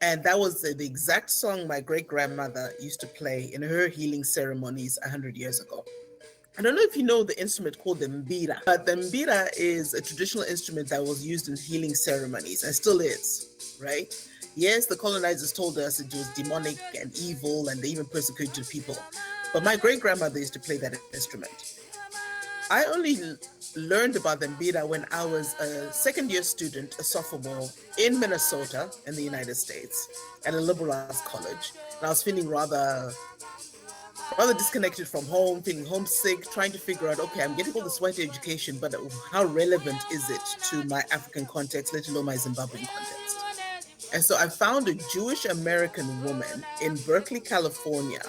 And that was the exact song my great-grandmother used to play in her healing ceremonies 100 years ago. I don't know if you know the instrument called the Mbira, but the Mbira is a traditional instrument that was used in healing ceremonies and still is, right? Yes, the colonizers told us it was demonic and evil and they even persecuted people. But my great grandmother used to play that instrument. I only learned about the Mbira when I was a second year student, a sophomore in Minnesota in the United States at a liberal arts college. And I was feeling rather disconnected from home, feeling homesick, trying to figure out, okay, I'm getting all this white education, but how relevant is it to my African context, let alone my Zimbabwean context? And so I found a Jewish American woman in Berkeley, California,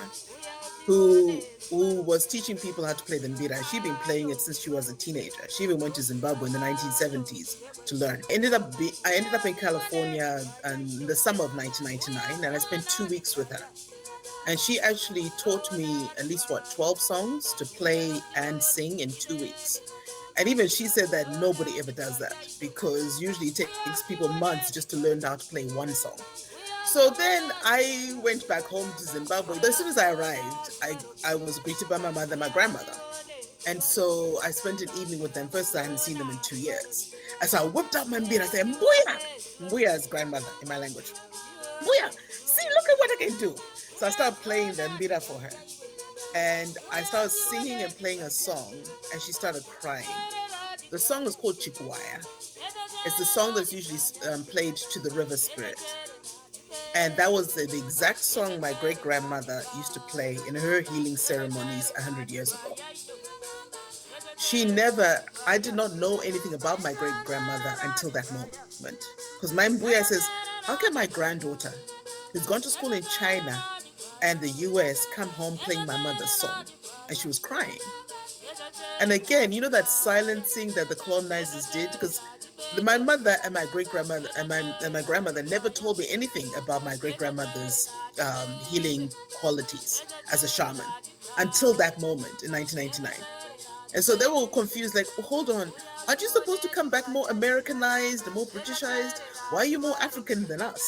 who was teaching people how to play the mbira. She'd been playing it since she was a teenager. She even went to Zimbabwe in the 1970s to learn. I ended up in California in the summer of 1999, and I spent 2 weeks with her. And she actually taught me at least 12 songs to play and sing in 2 weeks. And even she said that nobody ever does that, because usually it takes people months just to learn how to play one song. So then I went back home to Zimbabwe. As soon as I arrived, I was greeted by my mother and my grandmother. And so I spent an evening with them. First, I hadn't seen them in 2 years. And so I whipped out my mbira. I said, Mbuya! Mbuya is grandmother in my language. Mbuya, see, look at what I can do. So I started playing the mbira for her. And I started singing and playing a song, and she started crying. The song is called Chikuwaya. It's the song that's usually played to the river spirit. And that was the exact song my great-grandmother used to play in her healing ceremonies 100 years ago. I did not know anything about my great-grandmother until that moment. Because my mbuya says, how can my granddaughter, who's gone to school in China and the US, come home playing my mother's song? And she was crying. And again, you know that silencing that the colonizers did? Because my mother and my great-grandmother and my grandmother never told me anything about my great-grandmother's healing qualities as a shaman until that moment in 1999. And so they were confused, like, oh, hold on, aren't you supposed to come back more Americanized and more Britishized? Why are you more African than us?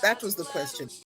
That was the question.